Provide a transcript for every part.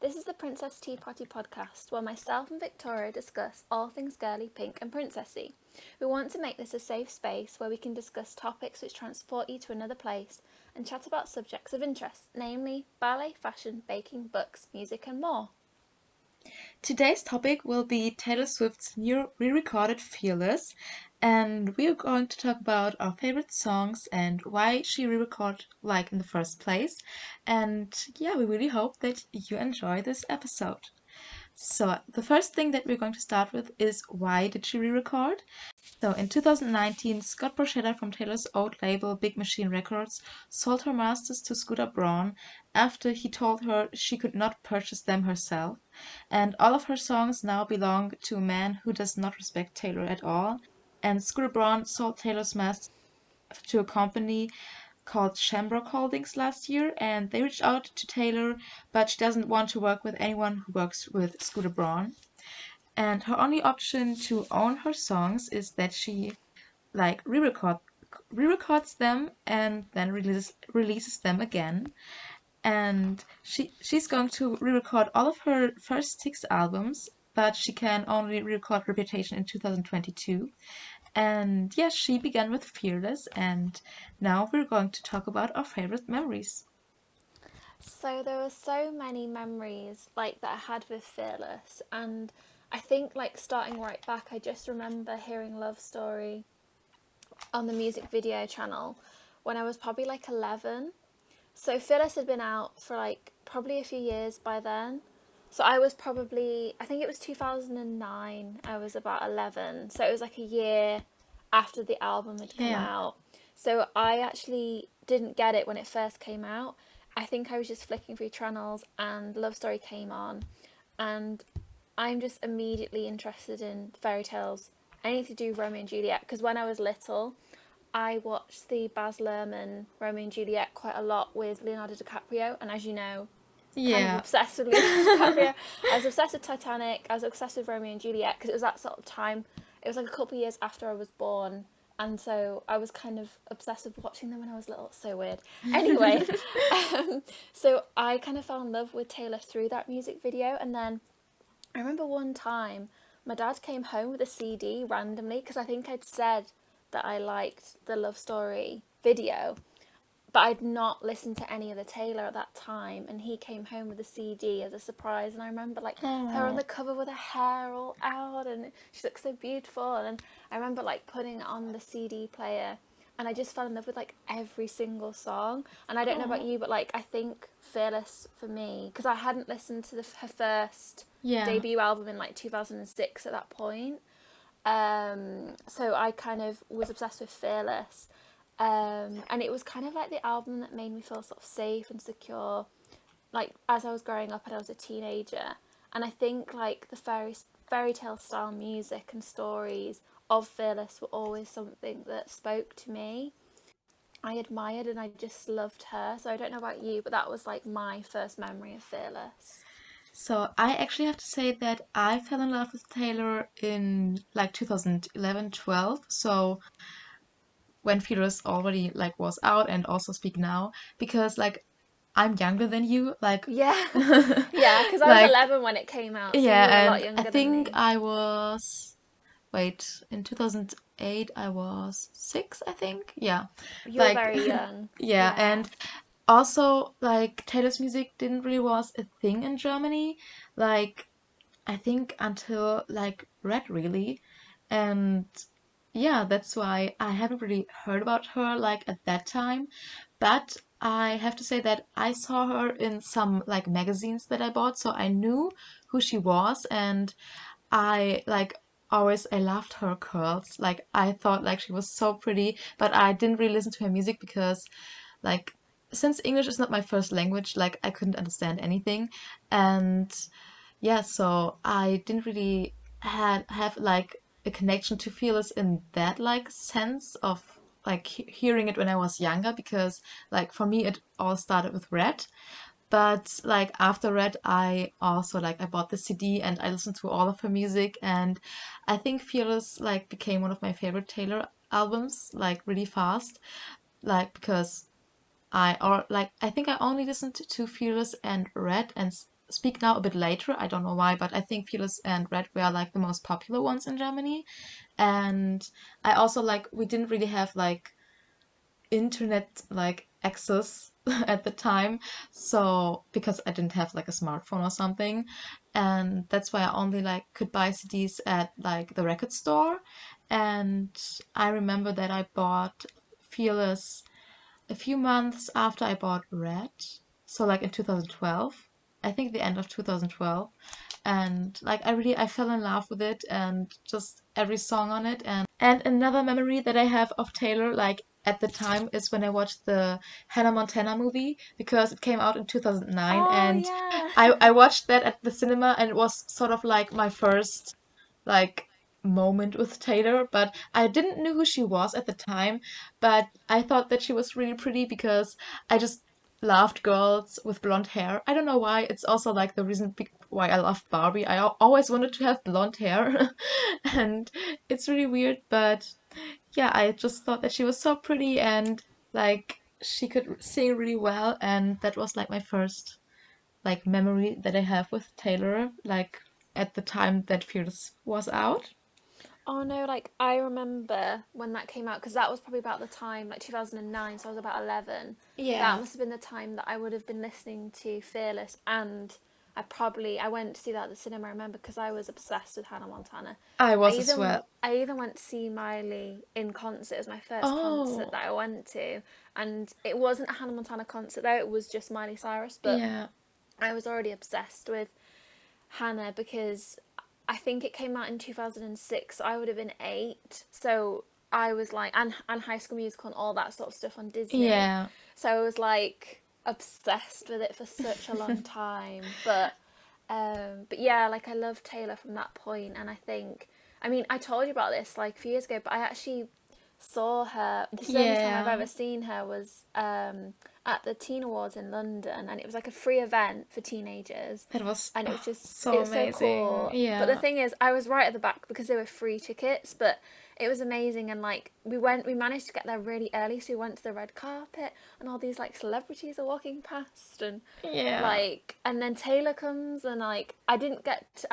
This is the Princess Tea Party podcast where myself and Victoria discuss all things girly, pink, and princessy. We want to make this a safe space where we can discuss topics which transport you to another place and chat about subjects of interest, namely ballet, fashion, baking, books, music, and more. Today's topic will be Taylor Swift's new re-recorded Fearless, and we are going to talk about our favorite songs and why she re-recorded in the first place. And yeah, we really hope that you enjoy this episode. So, the first thing that we're going to start with is why did she re-record? So in 2019, Scott Borchetta from Taylor's old label Big Machine Records sold her masters to Scooter Braun after he told her she could not purchase them herself, and all of her songs now belong to a man who does not respect Taylor at all. And Scooter Braun sold Taylor's masters to a company called Shamrock Holdings last year, and they reached out to Taylor, but she doesn't want to work with anyone who works with Scooter Braun. And her only option to own her songs is that she re-records them and then releases them again. And she's going to re-record all of her first 6 albums, but she can only re-record Reputation in 2022. And yes, she began with Fearless, and now we're going to talk about our favorite memories. So there were so many memories that I had with Fearless, and I think starting right back, I just remember hearing Love Story on the music video channel when I was probably 11. So Fearless had been out for probably a few years by then. So I was probably, I think it was 2009, I was about 11. So it was a year after the album had come Yeah. out. So I actually didn't get it when it first came out. I think I was just flicking through channels and Love Story came on. And I'm just immediately interested in fairy tales, anything to do with Romeo and Juliet. Because when I was little, I watched the Baz Luhrmann Romeo and Juliet quite a lot with Leonardo DiCaprio, and as you know, kind of Yeah. obsessed with Leonardo DiCaprio. I was obsessed with Titanic. I was obsessed with Romeo and Juliet because it was that sort of time. It was a couple of years after I was born, and so I was kind of obsessed with watching them when I was little. It's so weird. Anyway, so I kind of fell in love with Taylor through that music video, and then I remember one time my dad came home with a CD randomly because I think I'd said that I liked the Love Story video, but I'd not listened to any of the Taylor at that time, and he came home with a CD as a surprise. And I remember her on Oh. the cover with her hair all out, and she looked so beautiful. And I remember putting it on the CD player, and I just fell in love with every single song. And I don't know about Oh. you, but I think Fearless for me, because I hadn't listened to her first Yeah. debut album in 2006 at that point. So I kind of was obsessed with Fearless. And it was kind of the album that made me feel sort of safe and secure, as I was growing up and I was a teenager. And I think the fairy tale style music and stories of Fearless were always something that spoke to me. I admired and I just loved her. So I don't know about you, but that was my first memory of Fearless. So I actually have to say that I fell in love with Taylor in 2011, 12. So when Fearless already was out, and also Speak Now, because I'm younger than you, Yeah, yeah, because I was like 11 when it came out, so you were a yeah, lot and I younger than think me. I was wait, in 2008 I was 6, I think. Yeah. You were Like very young. yeah, Yeah. and also Taylor's music didn't really was a thing in Germany. Like I think until Red really. And yeah, that's why I haven't really heard about her at that time. But I have to say that I saw her in some magazines that I bought, so I knew who she was, and I always I loved her curls. I thought she was so pretty, but I didn't really listen to her music because like since English is not my first language, I couldn't understand anything. And yeah, so I didn't really have a connection to Fearless in that sense of hearing it when I was younger, because for me it all started with Red. But after Red, I also I bought the CD and I listened to all of her music, and I think Fearless became one of my favorite Taylor albums really fast, because I think I only listened to Fearless and Red, and Speak Now a bit later. I don't know why, but I think Fearless and Red were like the most popular ones in Germany. And I also like we didn't really have like internet like access at the time, so because I didn't have like a smartphone or something, and that's why I only like could buy CDs at like the record store. And I remember that I bought Fearless a few months after I bought Red, so like in 2012, I think the end of 2012. And like I fell in love with it and just every song on it. And another memory that I have of Taylor, like at the time, is when I watched the Hannah Montana movie because it came out in 2009, Oh and yeah. I watched that at the cinema, and it was sort of like my first like moment with Taylor. But I didn't know who she was at the time, but I thought that she was really pretty because I just loved girls with blonde hair. I don't know why. It's also like the reason why I love Barbie. I always wanted to have blonde hair, and it's really weird, but yeah, I just thought that she was so pretty and like she could sing really well, and that was like my first like memory that I have with Taylor, like at the time that Fearless was out. Oh no, like I remember when that came out because that was probably about the time, like 2009, so I was about 11. That Yeah, must have been the time that I would have been listening to Fearless, and I went to see that at the cinema, I remember, because I was obsessed with Hannah Montana. I was as well. I even went to see Miley in concert. It was my first concert Oh, that I went to, and it wasn't a Hannah Montana concert though, it was just Miley Cyrus, but yeah, I was already obsessed with Hannah because I think it came out in 2006. So I would have been 8. So I was like, and High School Musical and all that sort of stuff on Disney. yeah, So I was like obsessed with it for such a long time. But yeah, like I loved Taylor from that point, and I think, I mean, I told you about this like a few years ago, but I actually saw her. This is the only time I've yeah. ever seen her was at the Teen Awards in London, and it was like a free event for teenagers, That was and it was just so it's so amazing. cool. But the Yeah. thing is, I was right at the back because they were free tickets, but it was amazing. And like we managed to get there really early, so we went to the red carpet, and all these like celebrities are walking past, and Yeah. like, and then Taylor comes, and like I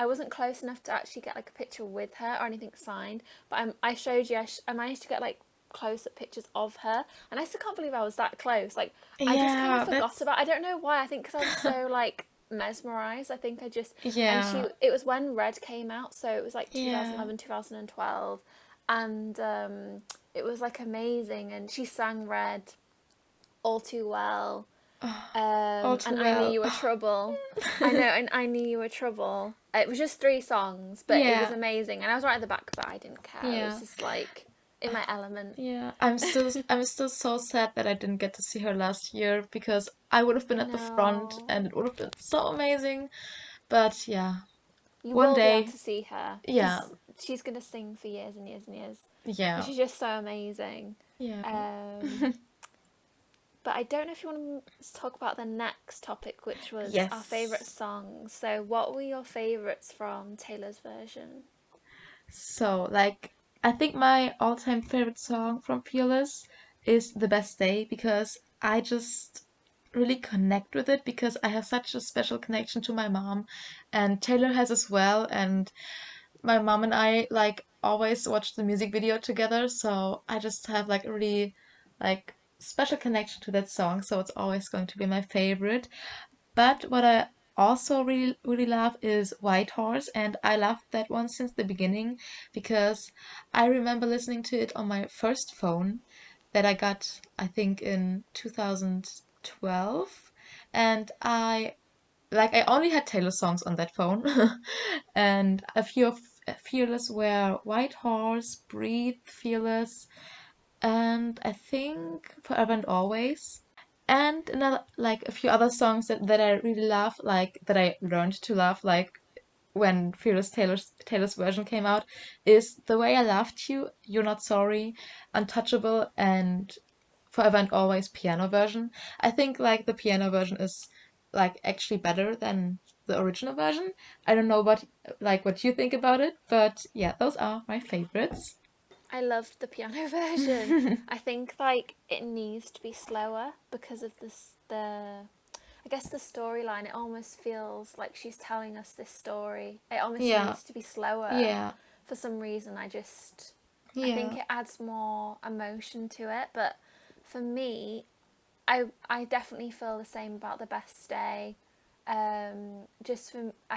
wasn't close enough to actually get like a picture with her or anything signed, but I showed you, I managed to get like close up pictures of her, and I still can't believe I was that close. Like I just kind of Yeah, forgot that's about, I don't know why, I think because I was so like mesmerized. I think I just, and yeah. it was when Red came out, so it was like Yeah. 2011, 2012, and it was like amazing, and she sang Red all too well, Oh, all too and I Knew well. You Were Trouble. I know, and I Knew You Were Trouble. It was just 3 songs, but it was Yeah. amazing, and I was right at the back, but I didn't care. I was Yeah. just like in my element. Yeah. I'm still so sad that I didn't get to see her last year because I would have been I at the front know. and it would have been so amazing. But yeah, You one will be able day. to see her Yeah. because she's gonna sing for years and years and years because Yeah. she's just so amazing. Yeah. Um, but I don't know if you want to talk about the next topic, which was our favorite Yes. songs. So, what were your favorites from Taylor's version? So, like, I think my all-time favorite song from Fearless is The Best Day because I just really connect with it because I have such a special connection to my mom, and Taylor has as well. And my mom and I like always watch the music video together, so I just have like a really like special connection to that song, so it's always going to be my favorite. But what I also really love is White Horse, and I loved that one since the beginning because I remember listening to it on my first phone that I got, I think, in 2012, and I only had Taylor songs on that phone, and a few of Fearless were White Horse, Breathe, Fearless, and I think Forever and Always. And another like a few other songs that I really love, like that I learned to love, like when Taylor's version came out, is The Way I Loved You, You're Not Sorry, Untouchable, and Forever and Always piano version. I think like the piano version is like actually better than the original version. I don't know what you think about it, but yeah, those are my favorites. I loved the piano version. I think like it needs to be slower because of this the I guess the storyline, it almost feels like she's telling us this story. It almost Yeah. needs to be slower Yeah. for some reason. I think Yeah. it adds more emotion to it. But for me, I definitely feel the same about The Best Day. I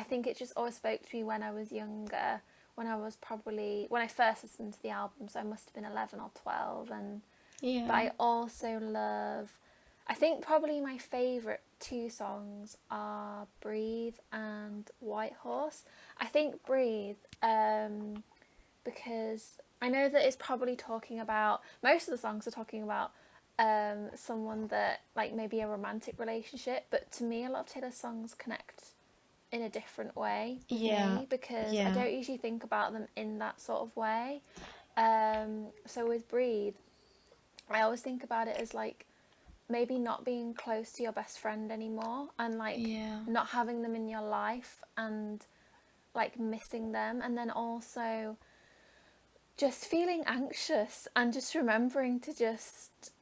think it just always spoke to me when I was younger. When I first listened to the album, so I must have been 11 or 12. But Yeah. I also love, I think probably my favourite two songs are Breathe and White Horse. I think Breathe, because I know that it's probably talking about, most of the songs are talking about someone that, like, maybe a romantic relationship, but to me, a lot of Taylor's songs connect in a different way with Yeah. me because I Yeah. don't usually think about them in that sort of way. So with Breathe, I always think about it as like maybe not being close to your best friend anymore and like Yeah. not having them in your life and like missing them, and then also just feeling anxious and just remembering to just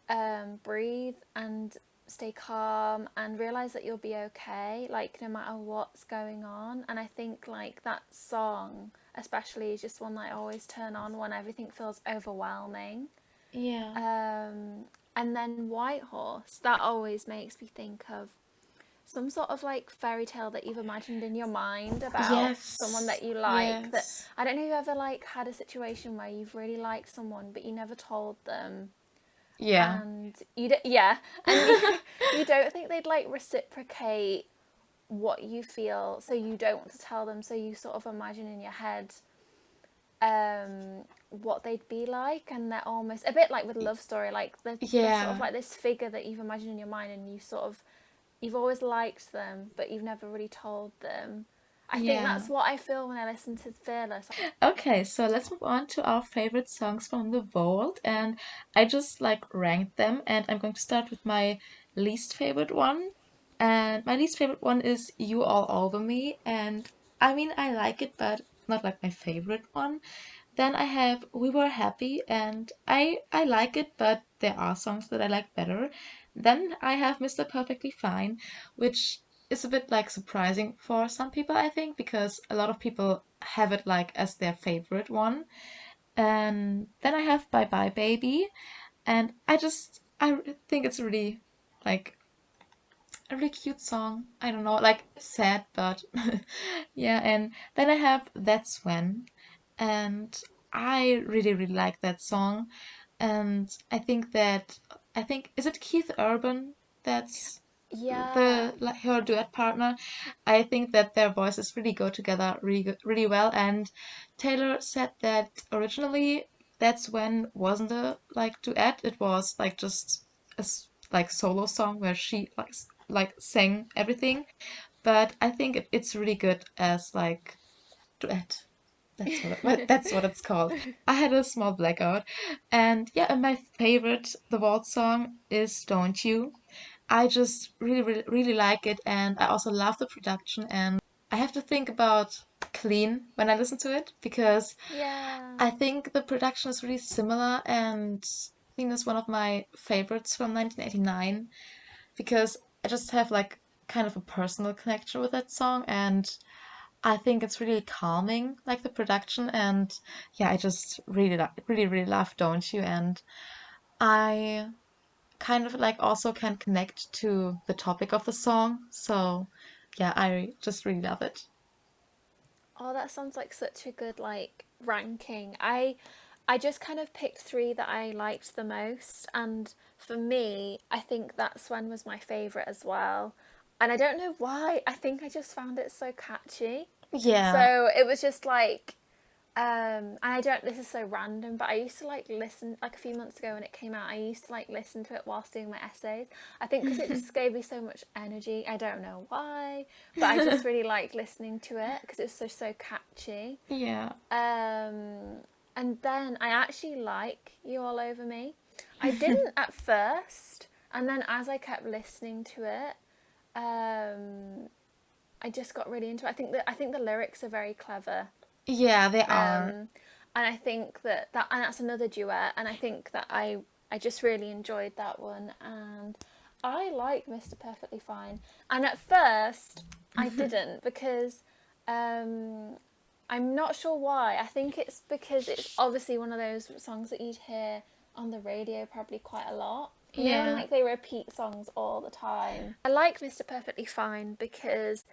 breathe and stay calm and realize that you'll be okay, like no matter what's going on. And I think like that song especially is just one that I always turn on when everything feels overwhelming. Yeah. um, and then White Horse, that always makes me think of some sort of like fairy tale that you've imagined in your mind about someone Yes. that you like. That Yes. I don't know if you've ever like had a situation where you've really liked someone but you never told them, Yeah. and yeah, and you don't think they'd like reciprocate what you feel, so you don't want to tell them, so you sort of imagine in your head what they'd be like, and they're almost a bit like with Love Story, like they're sort of Yeah. like this figure that you've imagined in your mind, and you've always liked them but you've never really told them. I think Yeah. that's what I feel when I listen to Fearless. Okay, so let's move on to our favorite songs from the vault. And I just like ranked them, and I'm going to start with my least favorite one. And my least favorite one is You All Over Me. And I mean, I like it, but not like my favorite one. Then I have We Were Happy, and I like it, but there are songs that I like better. Then I have Mr. Perfectly Fine, which is a bit like surprising for some people, I think, because a lot of people have it like as their favorite one. And then I have Bye Bye Baby, and I think it's really like a really cute song. I don't know, like it's sad, but yeah. And then I have That's When, and I really like that song. And I think is it Keith Urban that's Yeah, the like her duet partner. I think that their voices really go together really well. And Taylor said that originally That's When wasn't a like duet. It was like just like solo song where she like sang everything. But I think it's really good as like duet. That's what it's called. I had a small blackout. And yeah, and my favorite The Vault song is Don't You. I just really like it, and I also love the production. And I have to think about Clean when I listen to it because yeah. I think the production is really similar, and Clean is one of my favorites from 1989 because I just have like kind of a personal connection with that song, and I think it's really calming, like the production. And yeah, I just really love Don't You. And I kind of like also can connect to the topic of the song. So yeah, I just really love it. Oh, that sounds like such a good like ranking. I just kind of picked three that I liked the most, and for me, I think That's When was my favorite as well. And I don't know why. I think I just found it so catchy. Yeah. So it was just like and I don't, this is so random, but I used to like listen, like a few months ago when it came out, I used to like listen to it whilst doing my essays. I think because it just gave me so much energy. I don't know why, but I just really liked listening to it because it was so catchy. Yeah. Um, and then I actually like You All Over Me. I didn't at first, and then as I kept listening to it, um, I just got really into it. I think the lyrics are very clever. Yeah, they are. Um, and I think and that's another duet, and I think that I just really enjoyed that one. And I like Mr. Perfectly Fine. And at first, I didn't because I'm not sure why. I think it's because it's obviously one of those songs that you'd hear on the radio probably quite a lot. You know, and Yeah. like they repeat songs all the time. I like Mr. Perfectly Fine because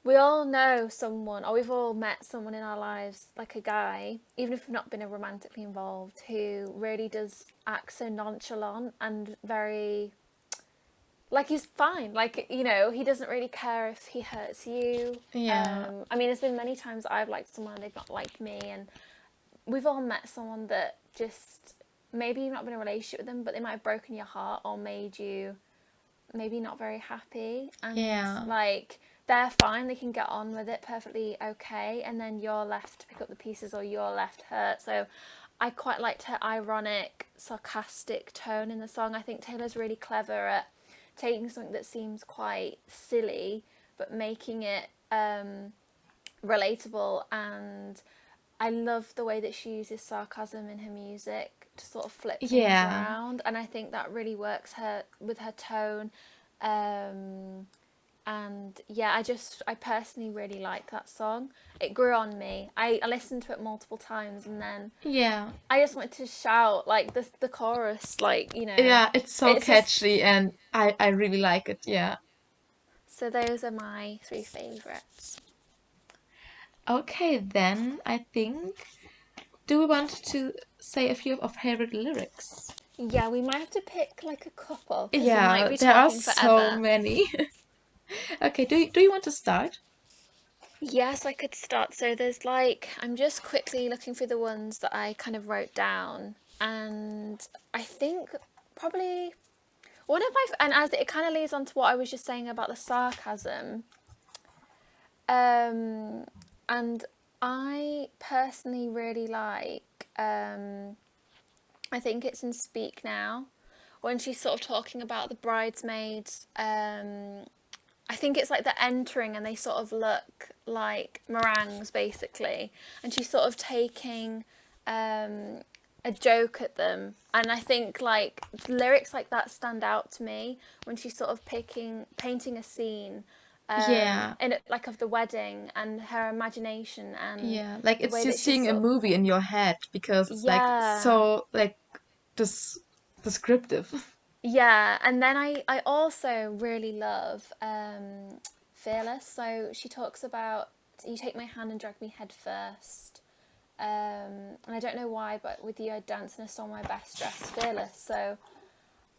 we all know someone, or we've all met someone in our lives, like a guy, even if we've not been romantically involved, who really does act so nonchalant and very, like, he's fine. Like, you know, he doesn't really care if he hurts you. Yeah. I mean, there's been many times I've liked someone and they've not liked me, and we've all met someone that just, maybe you've not been in a relationship with them, but they might have broken your heart or made you maybe not very happy, and Yeah. like they're fine, they can get on with it perfectly okay, and then you're left to pick up the pieces or you're left hurt. So I quite liked her ironic, sarcastic tone in the song. I think Taylor's really clever at taking something that seems quite silly but making it relatable, and I love the way that she uses sarcasm in her music to sort of flip things Yeah. around, and I think that really works her with her tone. Um, and yeah, I personally really like that song. It grew on me. I listened to it multiple times, and then Yeah. I just wanted to shout like the chorus, like, you know, Yeah, it's so it's just. catchy and I really like it. Yeah. So those are my three favorites. Okay, then I think, do we want to say a few of our favorite lyrics? Yeah, we might have to pick like a couple because we might Yeah, be there are talking so forever. many. Okay, do you want to start? Yes, I could start. So there's like, I'm just quickly looking through the ones that I kind of wrote down. And I think probably one of my, and as it kind of leads on to what I was just saying about the sarcasm. Um, and I personally really like, I think it's in Speak Now, when she's sort of talking about the bridesmaids. I think it's like they're entering and they sort of look like meringues basically, and she's sort of taking a joke at them, and I think like lyrics like that stand out to me when she's sort of painting a scene Yeah. in it, like of the wedding, and her imagination and Yeah, like the it's way you that she's seeing a sort of, movie in your head because it's like yeah. so like descriptive. Yeah, and then I also really love Fearless. So she talks about, you take my hand and drag me head first. And I don't know why, but with you I'd dance in a song my best dress, Fearless. So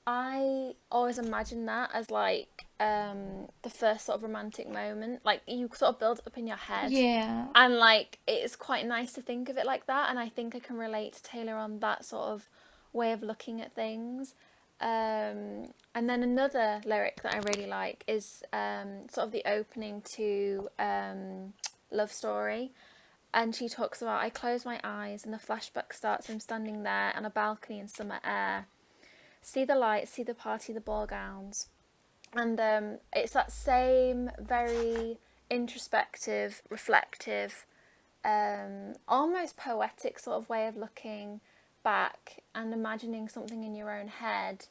I always imagine that as like the first sort of romantic moment. Like you sort of build it up in your head. Yeah. And like it's quite nice to think of it like that. And I think I can relate to Taylor on that sort of way of looking at things. And then another lyric that I really like is sort of the opening to Love Story. And she talks about, I close my eyes and the flashback starts. I'm standing there on a balcony in summer air. See the lights, see the party, the ball gowns. And it's that same very introspective, reflective, almost poetic sort of way of looking back and imagining something in your own head.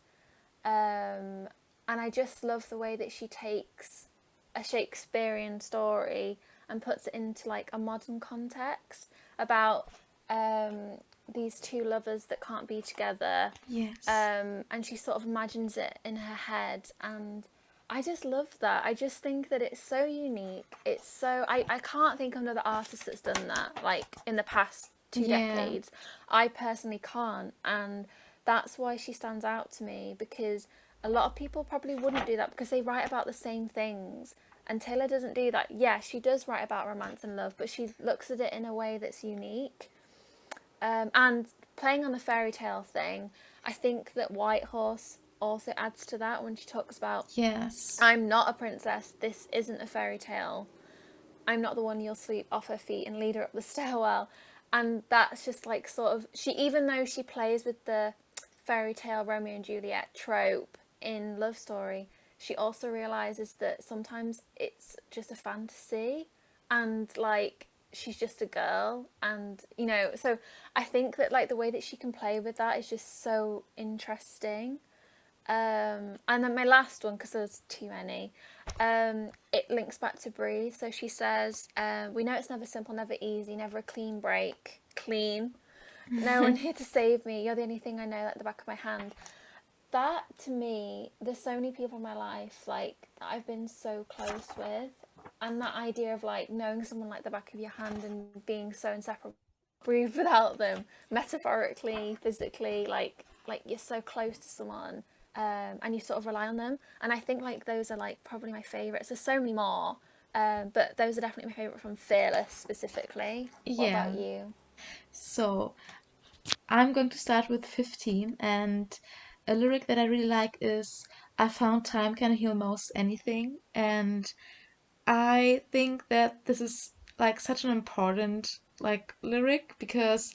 And I just love the way that she takes a Shakespearean story and puts it into like a modern context about these two lovers that can't be together. Yes. And she sort of imagines it in her head, and I just love that. I just think that it's so unique. It's so, I can't think of another artist that's done that like in the past two Yeah. decades. I personally can't, and that's why she stands out to me, because a lot of people probably wouldn't do that because they write about the same things, and Taylor doesn't do that. Yeah, she does write about romance and love, but she looks at it in a way that's unique. And playing on the fairy tale thing, I think that Whitehorse also adds to that when she talks about, Yes. I'm not a princess, this isn't a fairy tale, I'm not the one you'll sweep off her feet and lead her up the stairwell. And that's just like sort of, she, even though she plays with the fairy tale Romeo and Juliet trope in Love Story, she also realizes that sometimes it's just a fantasy, and like she's just a girl, and you know, so I think that like the way that she can play with that is just so interesting. And then my last one, because there's too many, it links back to Breathe. So she says, "We know it's never simple, never easy, never a clean break. Clean. No one here to save me. You're the only thing I know, like the back of my hand." That to me, there's so many people in my life like that I've been so close with, and that idea of like knowing someone like the back of your hand and being so inseparable, breathe without them, metaphorically, physically, like you're so close to someone, and you sort of rely on them. And I think like those are like probably my favorites. There's so many more, but those are definitely my favorite from Fearless specifically. What about Yeah. you? So I'm going to start with 15, and a lyric that I really like is I found time can heal most anything. And I think that this is like such an important like lyric because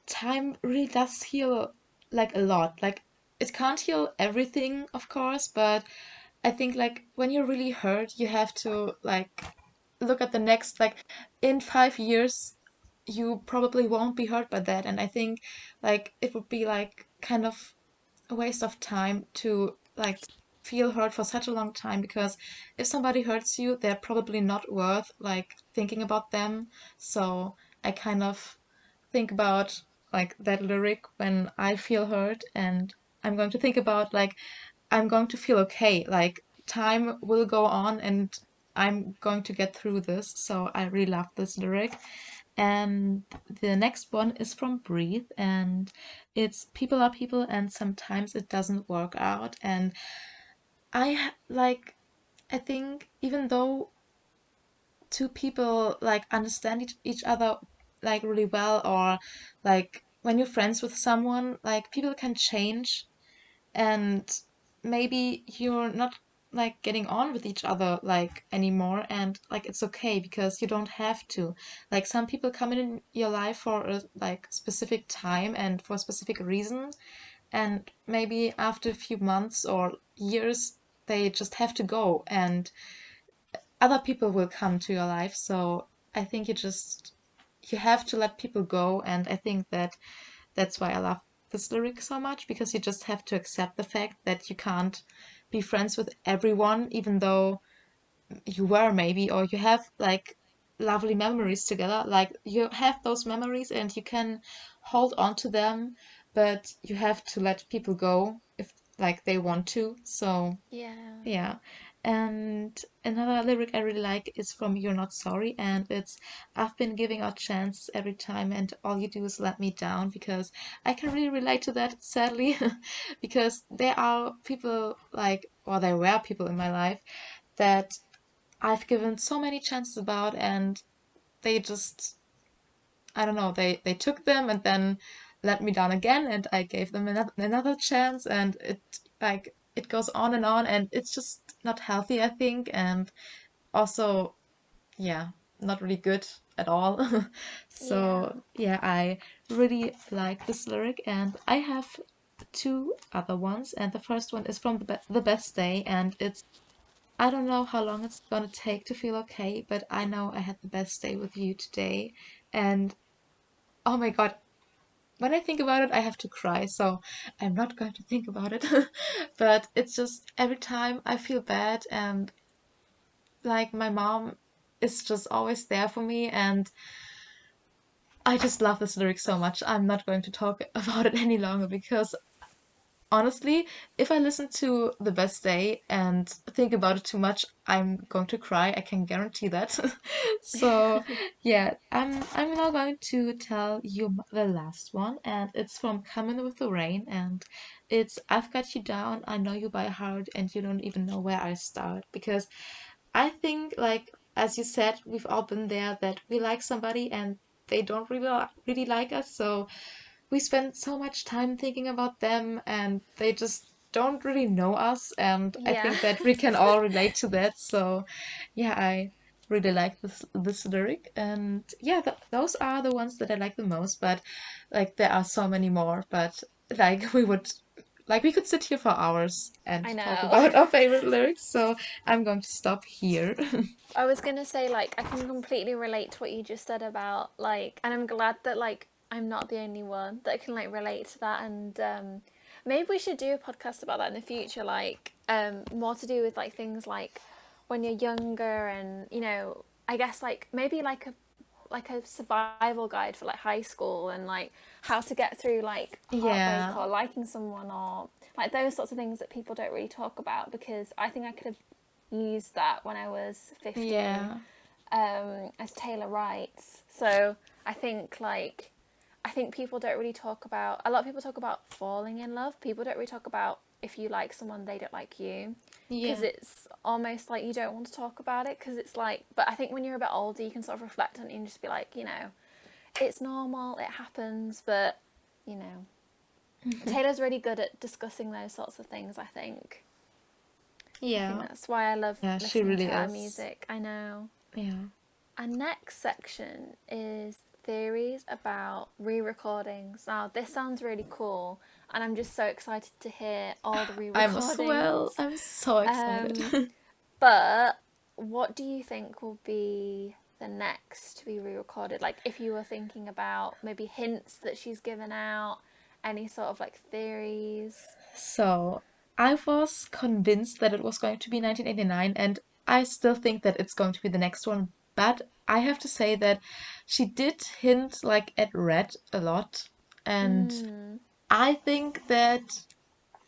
time really does heal like a lot. Like it can't heal everything, of course, but I think like when you're really hurt, you have to like look at the next like in 5 years you probably won't be hurt by that. And I think like it would be like kind of a waste of time to like feel hurt for such a long time because if somebody hurts you, they're probably not worth like thinking about them. So I kind of think about like that lyric when I feel hurt, and I'm going to think about like I'm going to feel okay. Like time will go on and I'm going to get through this. So I really love this lyric. And the next one is from Breathe, and it's people are people and sometimes it doesn't work out. And like I think even though two people like understand each other like really well, or like when you're friends with someone, like people can change, and maybe you're not like getting on with each other like anymore, and like it's okay because you don't have to. Like some people come in your life for a like specific time and for a specific reason, and maybe after a few months or years they just have to go, and other people will come to your life. So I think you have to let people go, and I think that that's why I love this lyric so much, because you just have to accept the fact that you can't be friends with everyone, even though you were maybe, or you have like lovely memories together. Like you have those memories and you can hold on to them, but you have to let people go if like they want to. So Yeah. yeah. And another lyric I really like is from You're Not Sorry, and it's I've been giving out chance every time, and all you do is let me down, because I can really relate to that, sadly, because there are people like, or there were people in my life that I've given so many chances about, and they just, I don't know, they took them and then let me down again, and I gave them another chance, and it goes on, and it's just not healthy, I think, and also, yeah, not really good at all. Yeah. So yeah, I really like this lyric, and I have two other ones, and the first one is from the Best Day, and it's I don't know how long it's gonna take to feel okay, but I know I had the best day with you today. And oh my God, when I think about it, I have to cry. So I'm not going to think about it. But it's just every time I feel bad, and like my mom is just always there for me. And I just love this lyric so much. I'm not going to talk about it any longer because honestly, if I listen to The Best Day and think about it too much, I'm going to cry. I can guarantee that. So, yeah, I'm now going to tell you the last one, and it's from Coming with the Rain, and it's I've got you down, I know you by heart, and you don't even know where I start. Because I think, like as you said, we've all been there, that we like somebody and they don't really like us. So we spend so much time thinking about them and they just don't really know us, and I Yeah. think that we can all relate to that. So yeah, I really like this lyric, and yeah, those are the ones that I like the most. But like there are so many more, but like we could sit here for hours and I talk know. about our favorite lyrics, so I'm going to stop here. I was gonna say, like, I can completely relate to what you just said about, like, and I'm glad that, like, I'm not the only one that can, like, relate to that. And Maybe we should do a podcast about that in the future, like more to do with like things like when you're younger, and you know, I guess like maybe like a survival guide for like high school, and like how to get through like heartbreak Yeah. or liking someone, or like those sorts of things that people don't really talk about, because I think I could have used that when I was 15, Yeah. as Taylor writes. So I think like I think people don't really talk about, a lot of people talk about falling in love. People don't really talk about if you like someone, they don't like you, because Yeah. it's almost like you don't want to talk about it, because it's like, but I think when you're a bit older, you can sort of reflect on it and just be like, you know, it's normal, it happens, but you know, Taylor's really good at discussing those sorts of things, I think. I think Yeah. that's why I love Yeah, she listening to really her is. music. I know. Yeah. Our next section is theories about re-recordings. Now, this sounds really cool, and I'm just so excited to hear all the I'm as well. re-recordings. I'm so excited. Um, but what do you think will be the next to be re-recorded? Like, if you were thinking about maybe hints that she's given out, any sort of like theories. So, I was convinced that it was going to be 1989, and I still think that it's going to be the next one. But I have to say that she did hint like at Red a lot, and Mm, I think that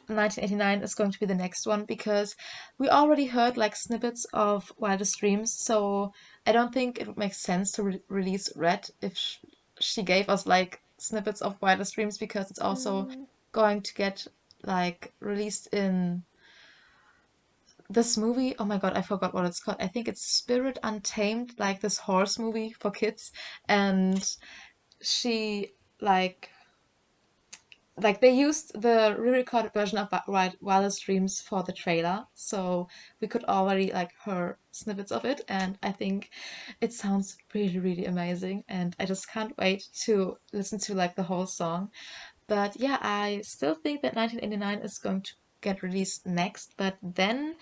1989 is going to be the next one because we already heard like snippets of Wildest Dreams, so I don't think it would make sense to release Red if she gave us like snippets of Wildest Dreams because it's also mm, going to get like released in this movie. Oh my God, I forgot what it's called. I think it's Spirit Untamed, like this horse movie for kids, and she like they used the re-recorded version of Wildest Dreams for the trailer, so we could already like hear snippets of it, and I think it sounds really, really amazing, and I just can't wait to listen to like the whole song. But yeah, I still think that 1989 is going to get released next, but then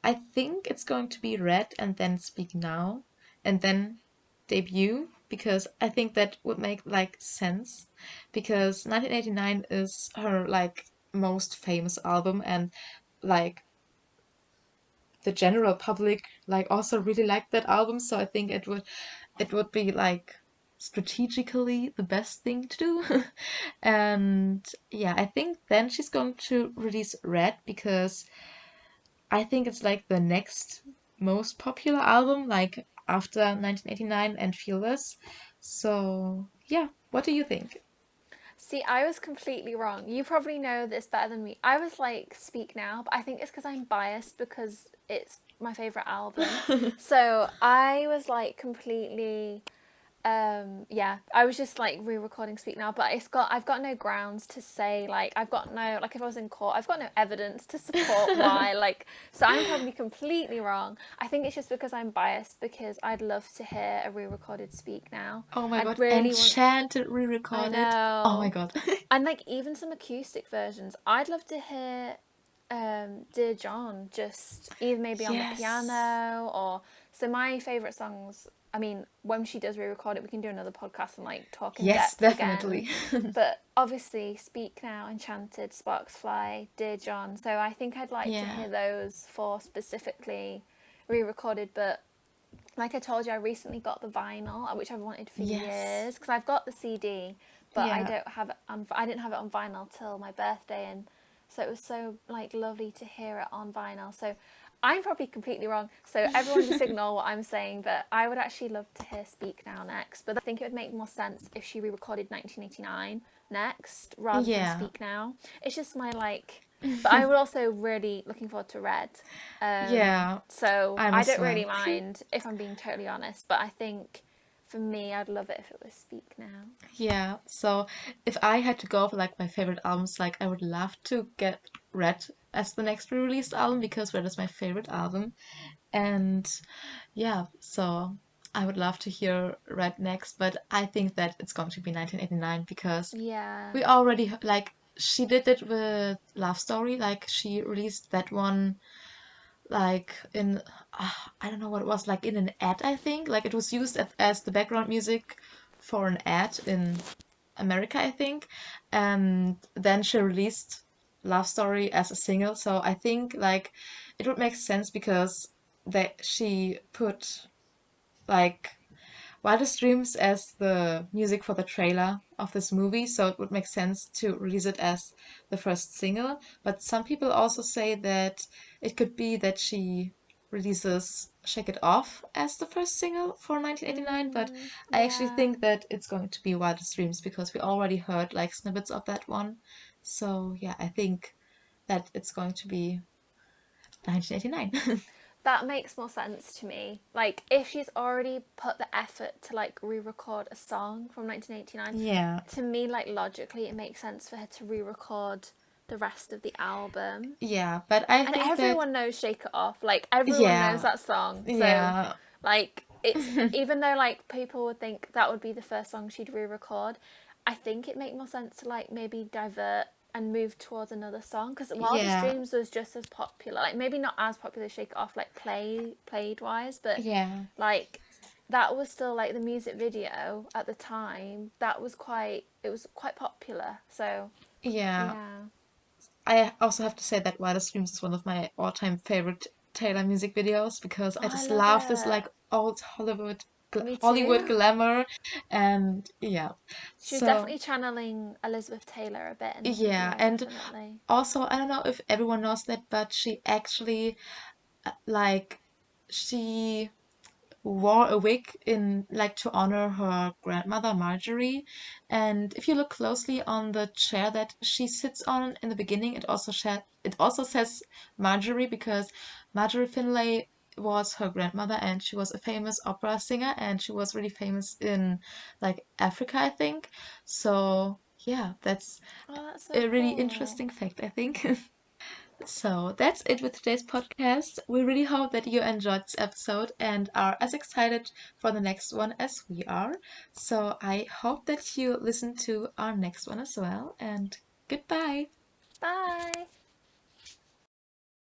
I think it's going to be Red and then Speak Now and then Debut because I think that would make like sense because 1989 is her like most famous album and like the general public like also really liked that album, so I think it would be like strategically the best thing to do. And yeah, I think then she's going to release Red because I think it's like the next most popular album, like after 1989 and Fearless. So yeah, what do you think? See, I was completely wrong. You probably know this better than me. I was like, Speak Now, but I think it's because I'm biased because it's my favourite album. So I was like completely, yeah, I was just like re-recording Speak Now, but I've got no grounds to say, like, I've got no, like, if I was in court, I've got no evidence to support why, like, so I'm probably completely wrong. I think it's just because I'm biased, because I'd love to hear a re-recorded Speak Now. Oh my I'd God, really want, Enchanted I re-recorded. Oh my know. God. And like even some acoustic versions. I'd love to hear Dear John, just either maybe on the Yes. piano, or so my favourite songs, I mean, when she does re-record it, we can do another podcast and like talk in Yes, depth again. definitely. But obviously Speak Now, Enchanted, Sparks Fly, Dear John. So I think I'd like to Yeah. hear those four specifically re-recorded. But like I told you, I recently got the vinyl, which I've wanted for Yes. years, because I've got the CD, but I Yeah. don't have it on. I didn't have it on vinyl till my birthday, and so it was so like lovely to hear it on vinyl. So I'm probably completely wrong. So everyone just ignore what I'm saying. But I would actually love to hear Speak Now next. But I think it would make more sense if she re-recorded 1989 next rather than Yeah. Speak Now. It's just my like. But I would also really looking forward to Red. Yeah, So I'm I as don't really well. mind if I'm being totally honest, but I think for me, I'd love it if it was Speak Now. Yeah, so if I had to go for like my favorite albums, like I would love to get Red as the next re-released album because Red is my favorite album. And yeah, so I would love to hear Red next, but I think that it's going to be 1989 because Yeah. we already like she did it with Love Story, like she released that one like in I don't know what it was, like in an ad, I think. Like it was used as the background music for an ad in America, I think. And then she released love story as a single. So I think like it would make sense because that she put like Wildest Dreams as the music for the trailer of this movie, so it would make sense to release it as the first single. But some people also say that it could be that she releases Shake It Off as the first single for 1989, but I actually Yeah. think that it's going to be Wildest Dreams because we already heard like snippets of that one. So yeah, I think that it's going to be 1989. That makes more sense to me. Like, if she's already put the effort to like re-record a song from 1989, Yeah, to me, like logically, it makes sense for her to re-record the rest of the album. yeah, but I And think that, everyone knows "Shake It Off." Like, everyone knows yeah, that song. So, yeah. like, it's even though like people would think that would be the first song she'd re-record, I think it make more sense to like maybe divert and move towards another song because Wildest Yeah, Dreams was just as popular. Like, maybe not as popular as Shake It Off, like played wise, but yeah, like that was still like the music video at the time. That was quite it was quite popular. So yeah. yeah. I also have to say that Wildest Dreams is one of my all-time favorite Taylor music videos because Oh, I I just love love this it. like old Hollywood Me Hollywood too. glamour, and yeah. She was So definitely channeling Elizabeth Taylor a bit in the yeah, video, and definitely. also I don't know if everyone knows that, but she actually like she wore a wig in like to honor her grandmother Marjorie. And if you look closely on the chair that she sits on in the beginning, it also says Marjorie because Marjorie Finlay was her grandmother and she was a famous opera singer and she was really famous in like Africa, I think. So yeah, that's Oh, that's so a really cool. interesting fact, I think. So that's it with today's podcast. We really hope that you enjoyed this episode and are as excited for the next one as we are. So I hope that you listen to our next one as well. And goodbye. Bye.